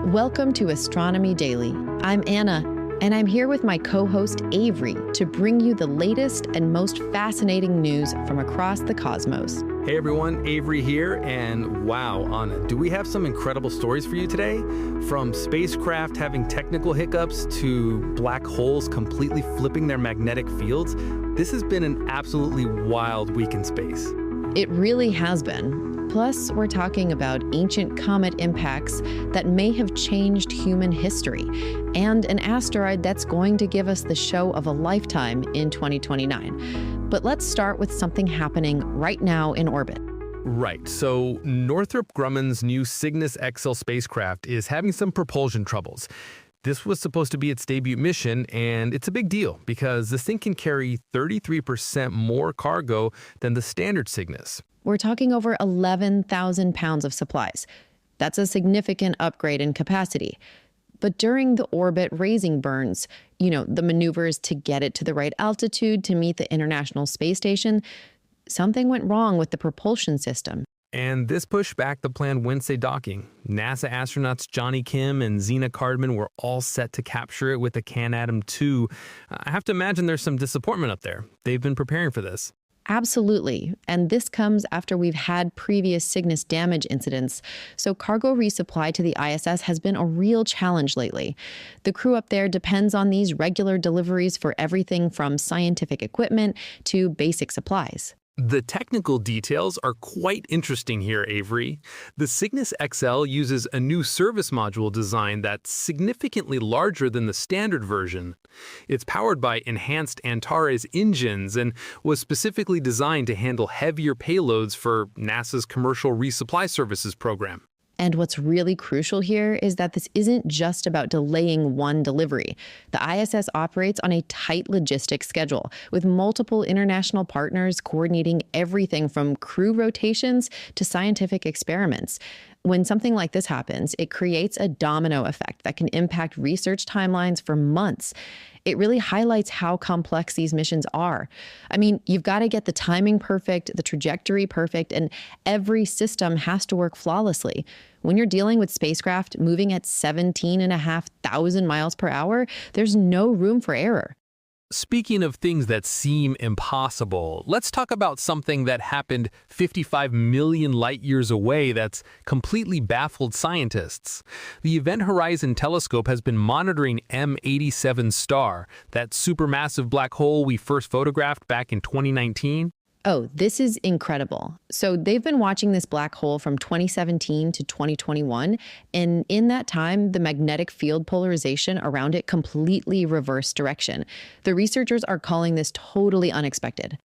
Welcome to Astronomy Daily. I'm Anna, and I'm here with my co-host Avery to bring you the latest and most fascinating news from across the cosmos. Hey everyone, Avery here, and wow, Anna, do we have some incredible stories for you today? From spacecraft having technical hiccups to black holes completely flipping their magnetic fields, this has been an absolutely wild week in space. It really has been. Plus, we're talking about ancient comet impacts that may have changed human history, and an asteroid that's going to give us the show of a lifetime in 2029. But let's start with something happening right now in orbit. Right, so Northrop Grumman's new Cygnus XL spacecraft is having some propulsion troubles. This was supposed to be its debut mission, and it's a big deal because this thing can carry 33% more cargo than the standard Cygnus. We're talking over 11,000 pounds of supplies. That's a significant upgrade in capacity. But during the orbit raising burns, the maneuvers to get it to the right altitude to meet the International Space Station, something went wrong with the propulsion system. And this pushed back the planned Wednesday docking. NASA astronauts Johnny Kim and Zena Cardman were all set to capture it with the Canadarm2. I have to imagine there's some disappointment up there. They've been preparing for this. Absolutely. And this comes after we've had previous Cygnus damage incidents. So cargo resupply to the ISS has been a real challenge lately. The crew up there depends on these regular deliveries for everything from scientific equipment to basic supplies. The technical details are quite interesting here, Avery. The Cygnus XL uses a new service module design that's significantly larger than the standard version. It's powered by enhanced Antares engines and was specifically designed to handle heavier payloads for NASA's Commercial Resupply Services program. And what's really crucial here is that this isn't just about delaying one delivery. The ISS operates on a tight logistics schedule, with multiple international partners coordinating everything from crew rotations to scientific experiments. When something like this happens, it creates a domino effect that can impact research timelines for months. It really highlights how complex these missions are. I mean, you've got to get the timing perfect, the trajectory perfect, and every system has to work flawlessly. When you're dealing with spacecraft moving at 17,500 miles per hour, there's no room for error. Speaking of things that seem impossible, let's talk about something that happened 55 million light years away that's completely baffled scientists. The Event Horizon Telescope has been monitoring M87 star, that supermassive black hole we first photographed back in 2019. Oh, this is incredible. So they've been watching this black hole from 2017 to 2021, and in that time, the magnetic field polarization around it completely reversed direction. The researchers are calling this totally unexpected.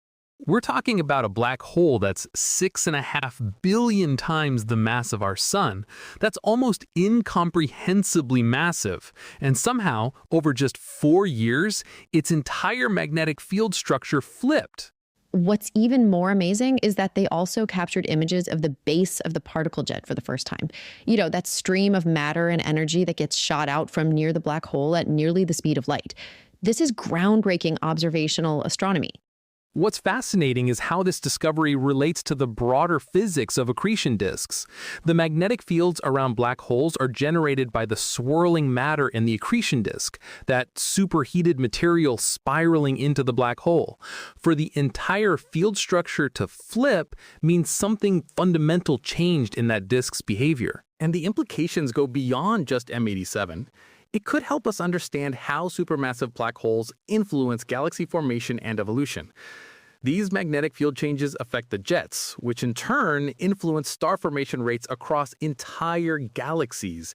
We're talking about a black hole that's 6.5 billion times the mass of our sun. That's almost incomprehensibly massive. And somehow, over just 4 years, its entire magnetic field structure flipped. What's even more amazing is that they also captured images of the base of the particle jet for the first time. That stream of matter and energy that gets shot out from near the black hole at nearly the speed of light. This is groundbreaking observational astronomy. What's fascinating is how this discovery relates to the broader physics of accretion disks. The magnetic fields around black holes are generated by the swirling matter in the accretion disk, that superheated material spiraling into the black hole. For the entire field structure to flip means something fundamental changed in that disk's behavior. And the implications go beyond just M87. It could help us understand how supermassive black holes influence galaxy formation and evolution. These magnetic field changes affect the jets, which in turn influence star formation rates across entire galaxies.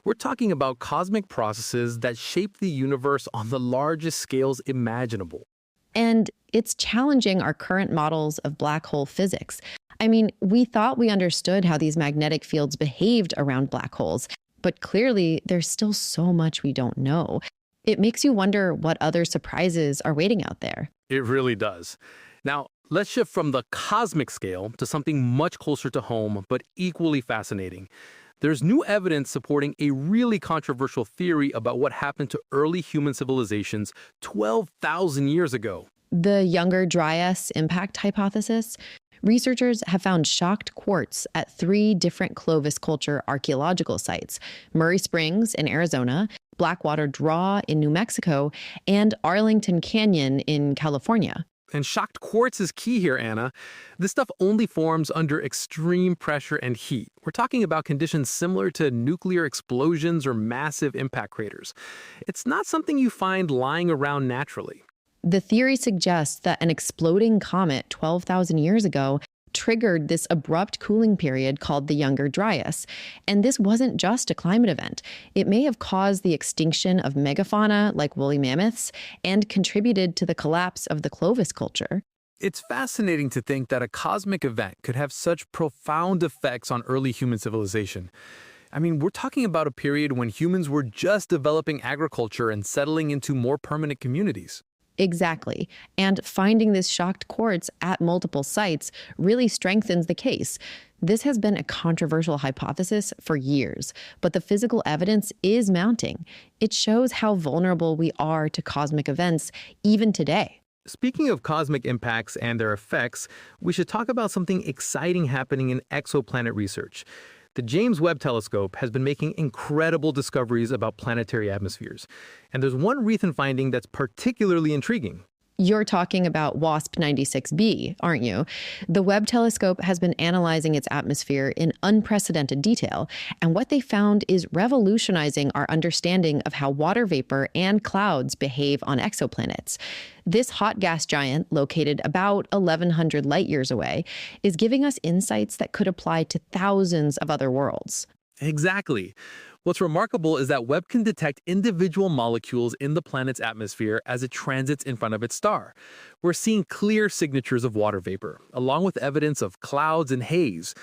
We're talking about cosmic processes that shape the universe on the largest scales imaginable. And it's challenging our current models of black hole physics. I mean, we thought we understood how these magnetic fields behaved around black holes. But clearly, there's still so much we don't know. It makes you wonder what other surprises are waiting out there. It really does. Now, let's shift from the cosmic scale to something much closer to home, but equally fascinating. There's new evidence supporting a really controversial theory about what happened to early human civilizations 12,000 years ago. The Younger Dryas Impact Hypothesis. Researchers have found shocked quartz at 3 different Clovis culture archaeological sites: Murray Springs in Arizona, Blackwater Draw in New Mexico, and Arlington Canyon in California. And shocked quartz is key here, Anna. This stuff only forms under extreme pressure and heat. We're talking about conditions similar to nuclear explosions or massive impact craters. It's not something you find lying around naturally. The theory suggests that an exploding comet 12,000 years ago triggered this abrupt cooling period called the Younger Dryas. And this wasn't just a climate event. It may have caused the extinction of megafauna like woolly mammoths and contributed to the collapse of the Clovis culture. It's fascinating to think that a cosmic event could have such profound effects on early human civilization. I mean, we're talking about a period when humans were just developing agriculture and settling into more permanent communities. Exactly. And finding this shocked quartz at multiple sites really strengthens the case. This has been a controversial hypothesis for years, but the physical evidence is mounting. It shows how vulnerable we are to cosmic events even today. Speaking of cosmic impacts and their effects, we should talk about something exciting happening in exoplanet research. The James Webb Telescope has been making incredible discoveries about planetary atmospheres. And there's one recent finding that's particularly intriguing. You're talking about WASP-96b, aren't you? The Webb telescope has been analyzing its atmosphere in unprecedented detail, and what they found is revolutionizing our understanding of how water vapor and clouds behave on exoplanets. This hot gas giant, located about 1,100 light years away, is giving us insights that could apply to thousands of other worlds. Exactly. What's remarkable is that Webb can detect individual molecules in the planet's atmosphere as it transits in front of its star. We're seeing clear signatures of water vapor, along with evidence of clouds and haze.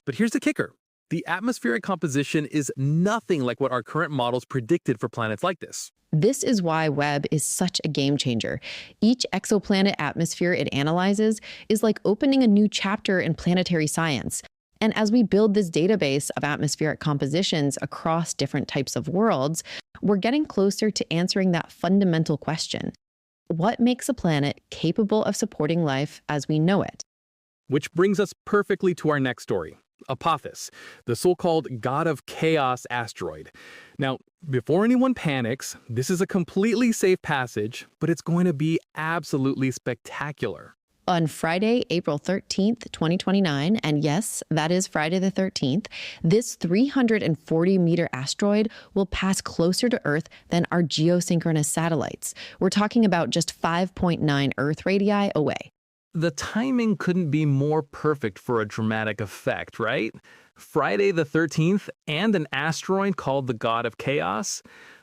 But here's the kicker. The atmospheric composition is nothing like what our current models predicted for planets like this. This is why Webb is such a game changer. Each exoplanet atmosphere it analyzes is like opening a new chapter in planetary science. And as we build this database of atmospheric compositions across different types of worlds, we're getting closer to answering that fundamental question. What makes a planet capable of supporting life as we know it? Which brings us perfectly to our next story, Apophis, the so-called god of chaos asteroid. Now, before anyone panics, this is a completely safe passage, but it's going to be absolutely spectacular. On Friday, April 13th, 2029, and yes, that is Friday the 13th, this 340-meter asteroid will pass closer to Earth than our geosynchronous satellites. We're talking about just 5.9 Earth radii away. The timing couldn't be more perfect for a dramatic effect, right? Friday the 13th and an asteroid called the God of Chaos.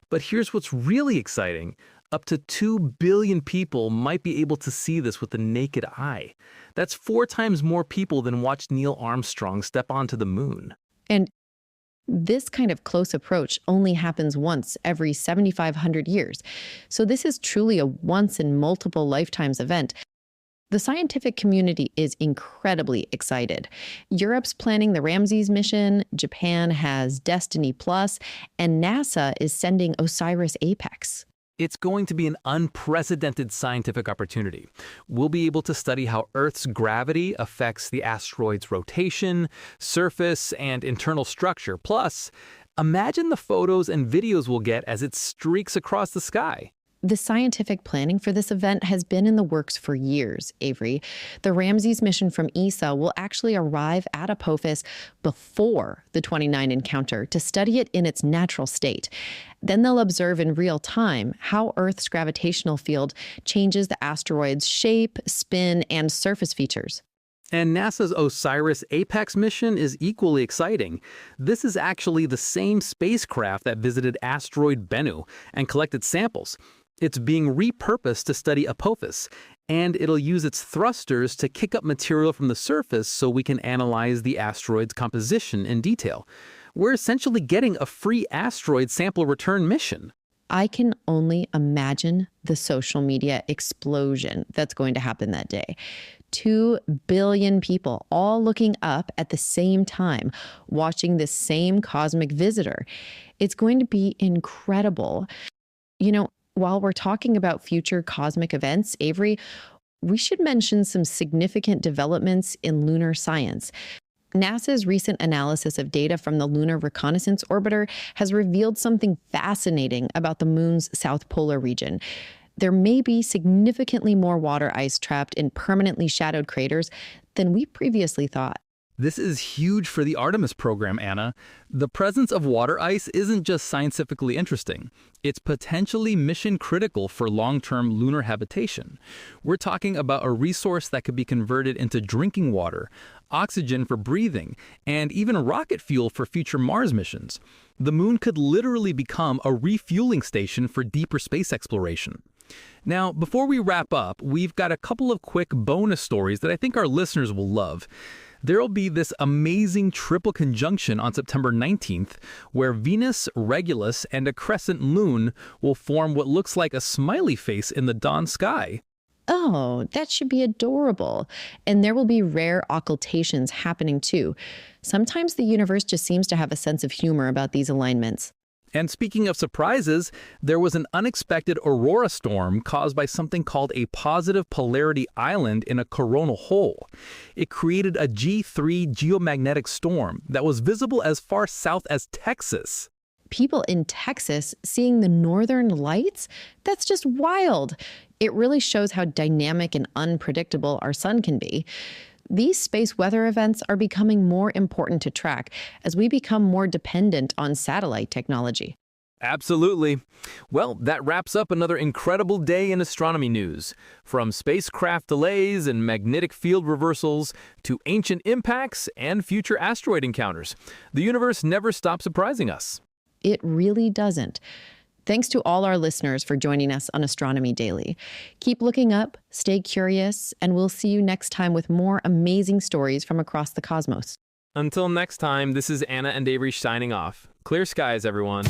But here's what's really exciting. Up to 2 billion people might be able to see this with the naked eye. That's 4 times more people than watched Neil Armstrong step onto the moon. And this kind of close approach only happens once every 7,500 years. So this is truly a once in multiple lifetimes event. The scientific community is incredibly excited. Europe's planning the Ramses mission, Japan has Destiny Plus, and NASA is sending OSIRIS Apex. It's going to be an unprecedented scientific opportunity. We'll be able to study how Earth's gravity affects the asteroid's rotation, surface, and internal structure. Plus, imagine the photos and videos we'll get as it streaks across the sky. The scientific planning for this event has been in the works for years, Avery. The Ramses mission from ESA will actually arrive at Apophis before the 29 encounter to study it in its natural state. Then they'll observe in real time how Earth's gravitational field changes the asteroid's shape, spin, and surface features. And NASA's OSIRIS Apex mission is equally exciting. This is actually the same spacecraft that visited asteroid Bennu and collected samples. It's being repurposed to study Apophis, and it'll use its thrusters to kick up material from the surface so we can analyze the asteroid's composition in detail. We're essentially getting a free asteroid sample return mission. I can only imagine the social media explosion that's going to happen that day. 2 billion people all looking up at the same time, watching this same cosmic visitor. It's going to be incredible. You know, while we're talking about future cosmic events, Avery, we should mention some significant developments in lunar science. NASA's recent analysis of data from the Lunar Reconnaissance Orbiter has revealed something fascinating about the moon's south polar region. There may be significantly more water ice trapped in permanently shadowed craters than we previously thought. This is huge for the Artemis program, Anna. The presence of water ice isn't just scientifically interesting. It's potentially mission-critical for long-term lunar habitation. We're talking about a resource that could be converted into drinking water, oxygen for breathing, and even rocket fuel for future Mars missions. The moon could literally become a refueling station for deeper space exploration. Now, before we wrap up, we've got a couple of quick bonus stories that I think our listeners will love. There'll be this amazing triple conjunction on September 19th, where Venus, Regulus, and a crescent moon will form what looks like a smiley face in the dawn sky. Oh, that should be adorable. And there will be rare occultations happening too. Sometimes the universe just seems to have a sense of humor about these alignments. And speaking of surprises, there was an unexpected aurora storm caused by something called a positive polarity island in a coronal hole. It created a G3 geomagnetic storm that was visible as far south as Texas. People in Texas seeing the northern lights? That's just wild. It really shows how dynamic and unpredictable our sun can be. These space weather events are becoming more important to track as we become more dependent on satellite technology. Absolutely. Well, that wraps up another incredible day in astronomy news. From spacecraft delays and magnetic field reversals to ancient impacts and future asteroid encounters, the universe never stops surprising us. It really doesn't. Thanks to all our listeners for joining us on Astronomy Daily. Keep looking up, stay curious, and we'll see you next time with more amazing stories from across the cosmos. Until next time, this is Anna and Avery signing off. Clear skies, everyone.